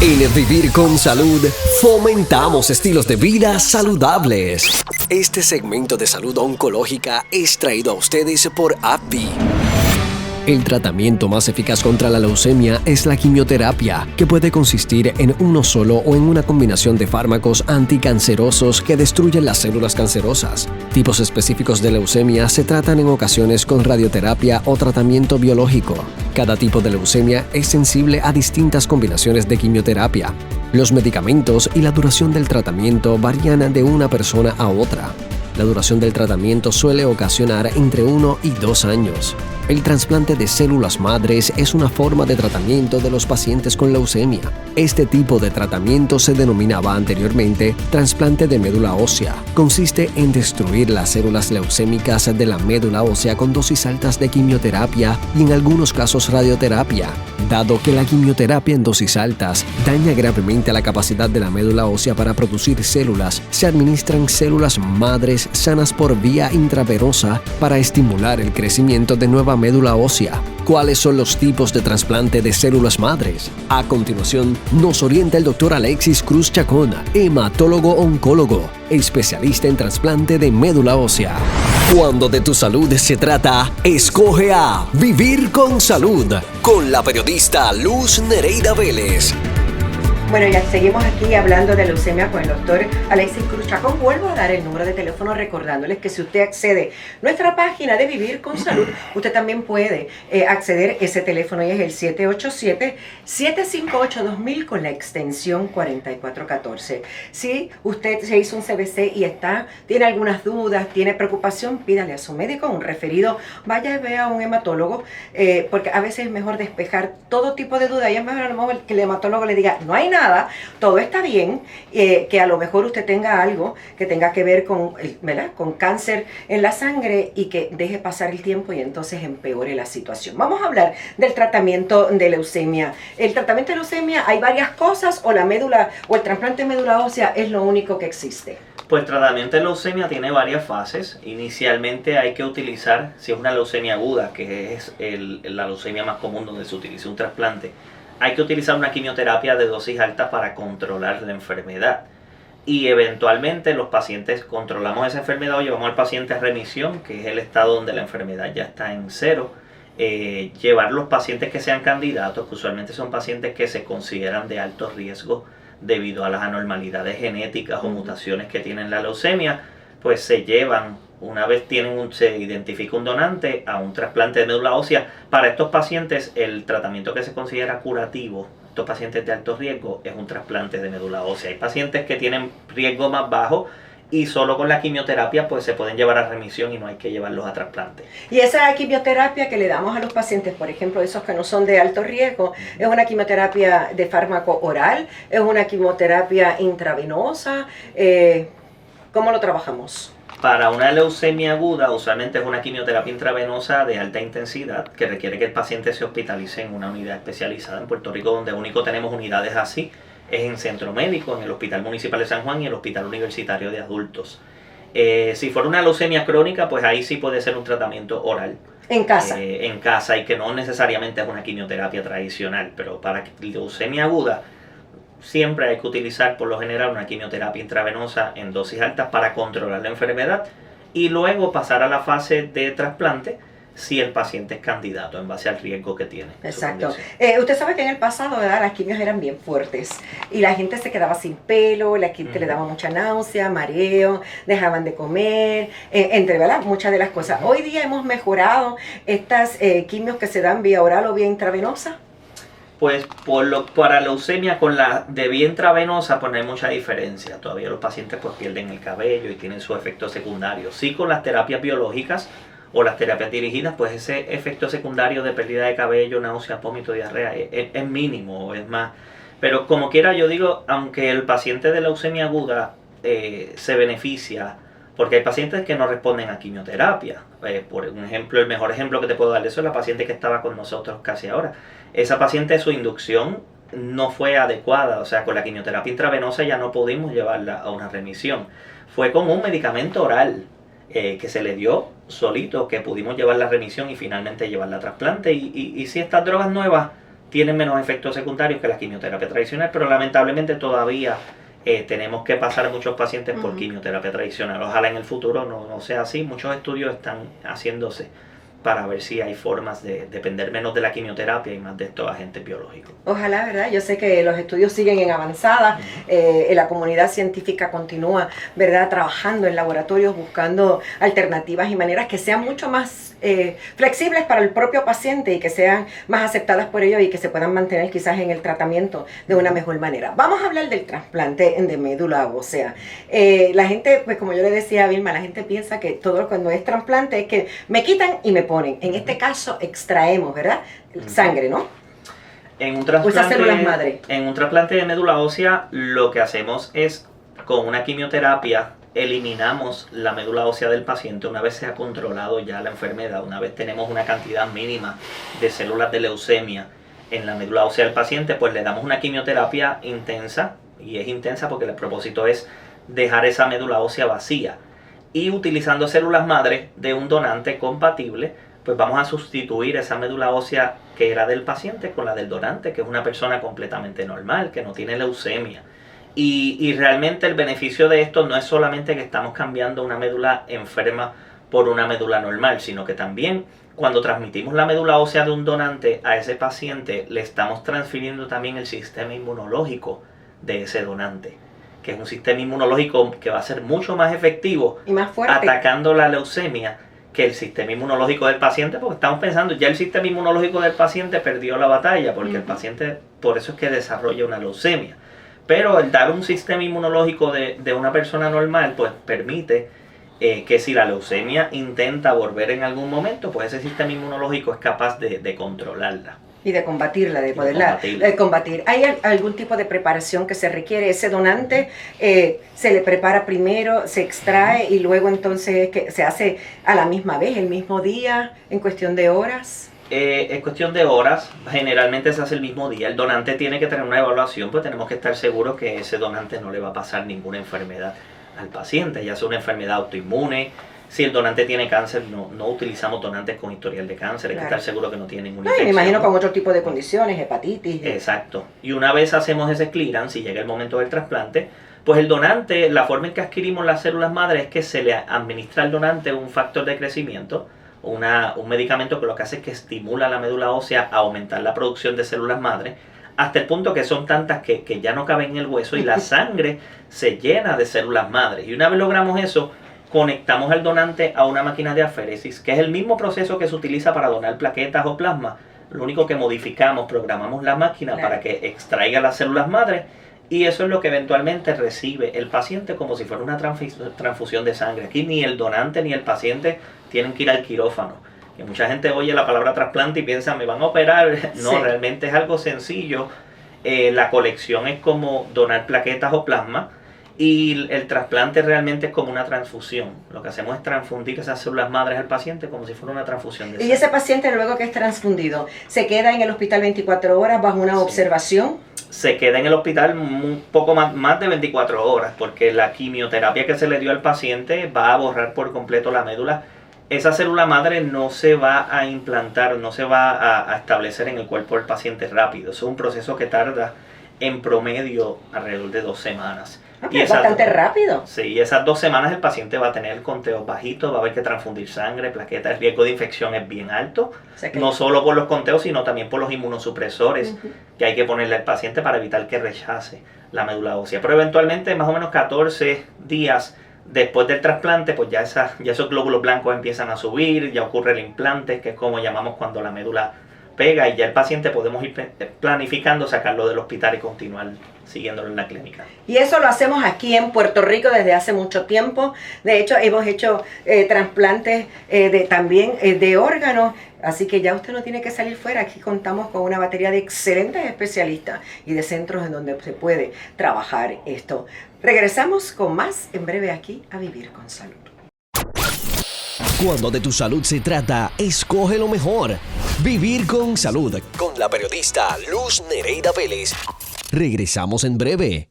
En Vivir con Salud, fomentamos estilos de vida saludables. Este segmento de salud oncológica es traído a ustedes por AbbVie. El tratamiento más eficaz contra la leucemia es la quimioterapia, que puede consistir en uno solo o en una combinación de fármacos anticancerosos que destruyen las células cancerosas. Tipos específicos de leucemia se tratan en ocasiones con radioterapia o tratamiento biológico. Cada tipo de leucemia es sensible a distintas combinaciones de quimioterapia. Los medicamentos y la duración del tratamiento varían de una persona a otra. La duración del tratamiento suele ocasionar entre 1 y 2 años. El trasplante de células madres es una forma de tratamiento de los pacientes con leucemia. Este tipo de tratamiento se denominaba anteriormente trasplante de médula ósea. Consiste en destruir las células leucémicas de la médula ósea con dosis altas de quimioterapia y en algunos casos radioterapia. Dado que la quimioterapia en dosis altas daña gravemente la capacidad de la médula ósea para producir células, se administran células madres sanas por vía intravenosa para estimular el crecimiento de nueva médula ósea. ¿Cuáles son los tipos de trasplante de células madres? A continuación, nos orienta el Dr. Alexis Cruz Chacón, hematólogo-oncólogo, especialista en trasplante de médula ósea. Cuando de tu salud se trata, escoge a Vivir con Salud, con la periodista Luz Nereida Vélez. Bueno, ya seguimos aquí hablando de leucemia con el doctor Alexis Cruz Chacón. Vuelvo a dar el número de teléfono recordándoles que si usted accede a nuestra página de Vivir con Salud, usted también puede acceder a ese teléfono y es el 787-758-2000 con la extensión 4414. Si usted se hizo un CBC y tiene algunas dudas, tiene preocupación, pídale a su médico, un referido, vaya y vea a un hematólogo, porque a veces es mejor despejar todo tipo de dudas y es mejor a lo mejor que el hematólogo le diga, no hay nada, todo está bien, que a lo mejor usted tenga algo que tenga que ver con, ¿verdad?, con cáncer en la sangre y que deje pasar el tiempo y entonces empeore la situación. Vamos a hablar del tratamiento de leucemia. El tratamiento de leucemia, ¿hay varias cosas o la médula o el trasplante de médula ósea es lo único que existe? Pues el tratamiento de leucemia tiene varias fases. Inicialmente hay que utilizar, si es una leucemia aguda, que es la leucemia más común donde se utiliza un trasplante, hay que utilizar una quimioterapia de dosis alta para controlar la enfermedad. Y eventualmente los pacientes controlamos esa enfermedad o llevamos al paciente a remisión, que es el estado donde la enfermedad ya está en cero. Llevar los pacientes que sean candidatos, que usualmente son pacientes que se consideran de alto riesgo debido a las anormalidades genéticas o mutaciones que tienen la leucemia, pues se llevan, una vez se identifica un donante, a un trasplante de médula ósea. Para estos pacientes el tratamiento que se considera curativo, estos pacientes de alto riesgo, es un trasplante de médula ósea. Hay pacientes que tienen riesgo más bajo y solo con la quimioterapia pues se pueden llevar a remisión y no hay que llevarlos a trasplante. Y esa quimioterapia que le damos a los pacientes, por ejemplo, esos que no son de alto riesgo, ¿es una quimioterapia de fármaco oral? ¿Es una quimioterapia intravenosa? ¿Cómo lo trabajamos? Para una leucemia aguda, usualmente es una quimioterapia intravenosa de alta intensidad que requiere que el paciente se hospitalice en una unidad especializada. En Puerto Rico, donde único tenemos unidades así, es en Centro Médico, en el Hospital Municipal de San Juan y el Hospital Universitario de Adultos. Si fuera una leucemia crónica, pues ahí sí puede ser un tratamiento oral. En casa. En casa, y que no necesariamente es una quimioterapia tradicional, pero para leucemia aguda, siempre hay que utilizar por lo general una quimioterapia intravenosa en dosis altas para controlar la enfermedad y luego pasar a la fase de trasplante si el paciente es candidato en base al riesgo que tiene. Exacto. Usted sabe que en el pasado, ¿verdad?, las quimios eran bien fuertes y la gente se quedaba sin pelo, la gente le daba mucha náusea, mareo, dejaban de comer, entre, ¿verdad?, muchas de las cosas. Hoy día hemos mejorado estas quimios que se dan vía oral o vía intravenosa. Pues para leucemia con la de vía intravenosa pues no hay mucha diferencia. Todavía los pacientes pues pierden el cabello y tienen sus efectos secundarios. Sí, con las terapias biológicas o las terapias dirigidas, pues ese efecto secundario de pérdida de cabello, náusea, vómito, diarrea es mínimo, es más. Pero como quiera, yo digo, aunque el paciente de leucemia aguda se beneficia, porque hay pacientes que no responden a quimioterapia. Por ejemplo, el mejor ejemplo que te puedo dar de eso es la paciente que estaba con nosotros casi ahora. Esa paciente, su inducción no fue adecuada, o sea, con la quimioterapia intravenosa ya no pudimos llevarla a una remisión. Fue con un medicamento oral que se le dio solito que pudimos llevarla a remisión y finalmente llevarla a trasplante. Y si estas drogas nuevas tienen menos efectos secundarios que la quimioterapia tradicional, pero lamentablemente todavía tenemos que pasar a muchos pacientes por quimioterapia tradicional. Ojalá en el futuro no sea así. Muchos estudios están haciéndose para ver si hay formas de depender menos de la quimioterapia y más de estos agentes biológicos. Ojalá, ¿verdad? Yo sé que los estudios siguen en avanzada, la comunidad científica continúa, ¿verdad?, trabajando en laboratorios, buscando alternativas y maneras que sean mucho más flexibles para el propio paciente y que sean más aceptadas por ellos y que se puedan mantener quizás en el tratamiento de una mejor manera. Vamos a hablar del trasplante de médula ósea. La gente, pues como yo le decía a Vilma, la gente piensa que todo cuando es trasplante es que me quitan y me ponen. En este caso extraemos, ¿verdad?, sangre, ¿no? En un trasplante de médula ósea, lo que hacemos es, con una quimioterapia, eliminamos la médula ósea del paciente una vez se ha controlado ya la enfermedad, una vez tenemos una cantidad mínima de células de leucemia en la médula ósea del paciente, pues le damos una quimioterapia intensa, y es intensa porque el propósito es dejar esa médula ósea vacía. Y utilizando células madre de un donante compatible, pues vamos a sustituir esa médula ósea que era del paciente con la del donante, que es una persona completamente normal, que no tiene leucemia. Y realmente el beneficio de esto no es solamente que estamos cambiando una médula enferma por una médula normal, sino que también cuando transmitimos la médula ósea de un donante a ese paciente, le estamos transfiriendo también el sistema inmunológico de ese donante, que es un sistema inmunológico que va a ser mucho más efectivo y más fuerte atacando la leucemia que el sistema inmunológico del paciente, porque estamos pensando, ya el sistema inmunológico del paciente perdió la batalla, porque el paciente, por eso es que desarrolla una leucemia. Pero el dar un sistema inmunológico de una persona normal, pues permite que si la leucemia intenta volver en algún momento, pues ese sistema inmunológico es capaz de controlarla. Y de combatirla, de poderla combatir. ¿Hay algún tipo de preparación que se requiere? ¿Ese donante se le prepara primero, se extrae y luego entonces que se hace a la misma vez, el mismo día, en cuestión de horas? Es cuestión de horas, generalmente se hace el mismo día. El donante tiene que tener una evaluación, pues tenemos que estar seguros que ese donante no le va a pasar ninguna enfermedad al paciente, ya sea una enfermedad autoinmune. Si el donante tiene cáncer, no utilizamos donantes con historial de cáncer, hay que estar seguro que no tiene ninguna infección. Me imagino con otro tipo de condiciones, hepatitis. Exacto. Y una vez hacemos ese clearance y llega el momento del trasplante, pues el donante, la forma en que adquirimos las células madre es que se le administra al donante un factor de crecimiento, un medicamento que lo que hace es que estimula la médula ósea a aumentar la producción de células madre, hasta el punto que son tantas que ya no caben en el hueso y la sangre se llena de células madre. Y una vez logramos eso, conectamos al donante a una máquina de aféresis, que es el mismo proceso que se utiliza para donar plaquetas o plasma. Lo único que modificamos, programamos la máquina para que extraiga las células madre, y eso es lo que eventualmente recibe el paciente como si fuera una transfusión de sangre. Aquí ni el donante ni el paciente tienen que ir al quirófano. Que mucha gente oye la palabra trasplante y piensa, ¿me van a operar? No, realmente es algo sencillo. La colección es como donar plaquetas o plasma. Y el trasplante realmente es como una transfusión. Lo que hacemos es transfundir esas células madres al paciente como si fuera una transfusión de sangre. ¿Y ese paciente luego que es transfundido, se queda en el hospital 24 horas bajo una observación? Se queda en el hospital un poco más de 24 horas, porque la quimioterapia que se le dio al paciente va a borrar por completo la médula. Esa célula madre no se va a implantar, no se va a establecer en el cuerpo del paciente rápido. Es un proceso que tarda en promedio alrededor de 2 semanas. Y es bastante rápido. Sí, esas 2 semanas el paciente va a tener conteos bajitos, va a haber que transfundir sangre, plaquetas, el riesgo de infección es bien alto, no solo por los conteos, sino también por los inmunosupresores que hay que ponerle al paciente para evitar que rechace la médula ósea. Pero eventualmente, más o menos 14 días después del trasplante, pues ya esos glóbulos blancos empiezan a subir, ya ocurre el implante, que es como llamamos cuando la médula pega, y ya el paciente podemos ir planificando sacarlo del hospital y continuar siguiéndolo en la clínica. Y eso lo hacemos aquí en Puerto Rico desde hace mucho tiempo. De hecho, hemos hecho trasplantes también de órganos, así que ya usted no tiene que salir fuera. Aquí contamos con una batería de excelentes especialistas y de centros en donde se puede trabajar esto. Regresamos con más en breve aquí a Vivir con Salud. Cuando de tu salud se trata, escoge lo mejor. Vivir con Salud, con la periodista Luz Nereida Vélez. Regresamos en breve.